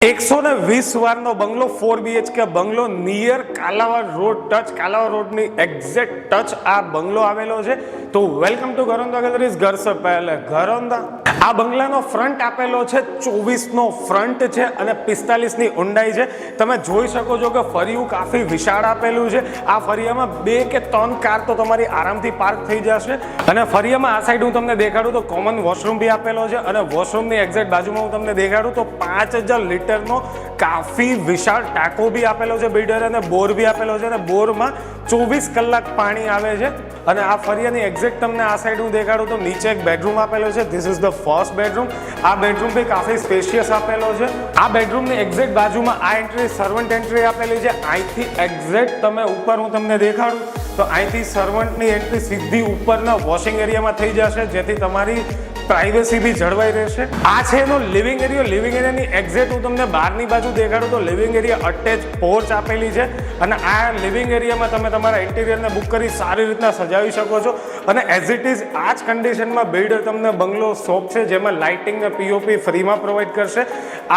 120 વારનો બંગલો 4 BHK બંગલો near Kalawad road touch Kalawad રોડની એક્ઝેક્ટ ટચ આ બંગલો આવેલો છે. તો વેલકમ ટુ ઘરોંદા ગેલેરીઝ. ઘર સે પહેલે ઘરોંદા. આ બંગલાનો ફ્રન્ટ આપેલો છે 24 નો ફ્રન્ટ છે અને 45 ની ઊંડાઈ છે. તમે જોઈ શકો છો કે ફરિયું કાફી વિશાળ આપેલું છે. આ ફરિયામાં 2 કે 3 કાર તો તમારી આરામથી પાર્ક થઈ જશે. અને ફરિયામાં આ સાઈડ હું તમને દેખાડું તો કોમન વોશરૂમ બી આપેલો છે અને વોશરૂમની એક્ઝેક્ટ બાજુમાં હું તમને દેખાડું તો 5000 લીટરનો કાફી વિશાળ ટાંકો બી આપેલો છે બિલ્ડર, અને બોર બી આપેલો છે અને બોરમાં 24 કલાક પાણી આવે છે. અને આ ફરિયાની એક્ઝેક્ટ તમને આ સાઈડ હું દેખાડું તો નીચે એક બેડરૂમ આપેલો છે. This is the first bedroom. આ બેડરૂમ બી કાફી સ્પેશિયસ આપેલો છે. આ બેડરૂમની એક્ઝેક્ટ બાજુમાં આ એન્ટ્રી સર્વન્ટ એન્ટ્રી આપેલી છે. અહીંથી એક્ઝેક્ટ તમે ઉપર હું તમને દેખાડું તો અહીંથી સર્વન્ટની એન્ટ્રી સીધી ઉપરના વોશિંગ એરિયામાં થઈ જશે, જેથી તમારી પ્રાઇવેસી બી જળવાઈ રહેશે. આ છે એનો લિવિંગ એરિયા. લિવિંગ એરિયાની એક્ઝેક્ટ હું તમને બહારની બાજુ દેખાડું તો લિવિંગ એરિયા અટેચ પોર્ચ આપેલી છે અને આ લિવિંગ એરિયામાં તમે તમારા ઇન્ટિરિયરને બુક કરી સારી રીતના સજાવી શકો છો. અને એઝ ઇટ ઇઝ આ જ કન્ડિશનમાં બિલ્ડર તમને બંગલો શોપ છે જેમાં લાઇટિંગ ને પીઓપી ફ્રીમાં પ્રોવાઈડ કરશે.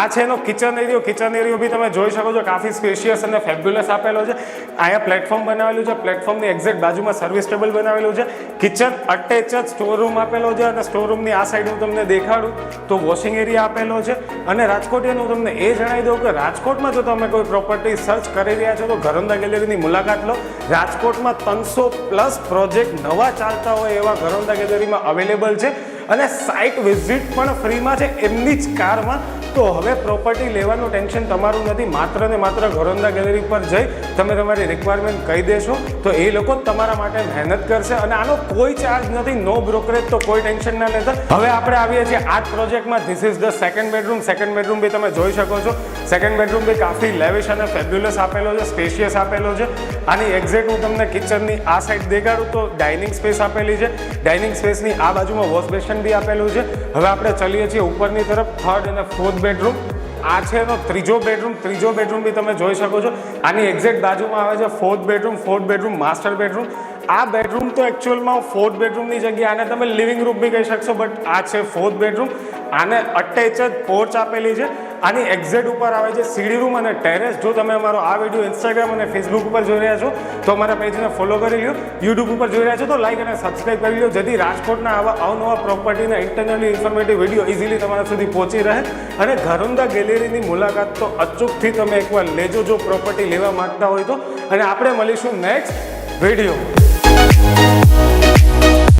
આ છે એનો કિચન એરિયો. કિચન એરિયો બી તમે જોઈ શકો છો, કાફી સ્પેશિયસ અને ફેબ્યુલસ આપેલો છે. અહીંયા પ્લેટફોર્મ બનાવેલું છે. પ્લેટફોર્મની એક્ઝેક્ટ બાજુમાં સર્વિસ ટેબલ બનાવેલું છે. કિચન અટેચ જ સ્ટોર રૂમ આપેલો છે અને સ્ટોર રૂમની આ સાઈડ હું તમને દેખાડું તો વોશિંગ એરિયા આપેલો છે. અને રાજકોટિયાનું તમને એ જણાવી દઉં કે રાજકોટમાં જો તમે કોઈ પ્રોપર્ટી સર્ચ કરી રહ્યા છો તો ઘરોંદા ગેલેરીની મુલાકાત લો. રાજકોટમાં 300+ પ્રોજેક્ટ નવા ચાલતા હોય એવા ઘરોંદા ગેલેરીમાં અવેલેબલ છે અને સાઇટ વિઝિટ પણ ફ્રીમાં છે એમની જ કારમાં. તો હવે પ્રોપર્ટી લેવાનું ટેન્શન તમારું નથી. માત્ર ને માત્ર ઘરોંદા ગેલેરી પર જઈ તમે તમારી રિક્વાયરમેન્ટ કહી દેશો તો એ લોકો તમારા માટે મહેનત કરશે અને આનો કોઈ ચાર્જ નથી, નો બ્રોકરેજ. તો કોઈ ટેન્શન ના લેતા. હવે આપણે આવીએ છીએ આ પ્રોજેક્ટમાં. This is the second bedroom. Second bedroom બી તમે જોઈ શકો છો. સેકન્ડ બેડરૂમ બી કાફી લેવિશ અને ફેબ્યુલસ આપેલો છે, સ્પેશિયસ આપેલો છે. આની એક્ઝેક્ટ હું તમને કિચનની આ સાઈડ દેખાડું તો ડાઇનિંગ સ્પેસ આપેલી છે. ડાઇનિંગ સ્પેસની આ બાજુમાં વોશ બેસિન બી આપેલું છે. હવે આપણે ચલીએ છીએ ઉપરની તરફ. થર્ડ અને ફોર્થ બેડરૂમ. આ છે એનો ત્રીજો બેડરૂમ. ત્રીજો બેડરૂમ બી તમે જોઈ શકો છો. આની એક્ઝેક્ટ બાજુમાં આવે છે fourth bedroom. Fourth bedroom master bedroom. આ બેડરૂમ તો એકચ્યુઅલમાં ફોર્થ બેડરૂમની જગ્યાએ આને તમે લિવિંગ રૂમ બી કહી શકશો, બટ આ છે ફોર્થ બેડરૂમ. આને અટેચ જ પોર્ચ આપેલી છે. આની એક્ઝેક્ટ ઉપર આવે છે સીડી રૂમ અને ટેરેસ. જો તમે અમારો આ વિડીયો ઇન્સ્ટાગ્રામ અને ફેસબુક ઉપર જોઈ રહ્યા છો તો અમારા પેજને ફોલો કરી લો. યુટ્યુબ ઉપર જોઈ રહ્યા છો તો લાઈક અને સબસ્ક્રાઈબ કરી લો, જેથી રાજકોટના આવા અવનવા પ્રોપર્ટીના ઇન્ટરનલી ઇન્ફોર્મેટિવ વિડીયો ઇઝીલી તમારા સુધી પહોંચી રહે. અને ઘરોંદા ગેલેરીની મુલાકાત તો અચૂકથી તમે એકવાર લેજો જો પ્રોપર્ટી લેવા માંગતા હોય તો. અને આપણે મળીશું નેક્સ્ટ વિડીયો.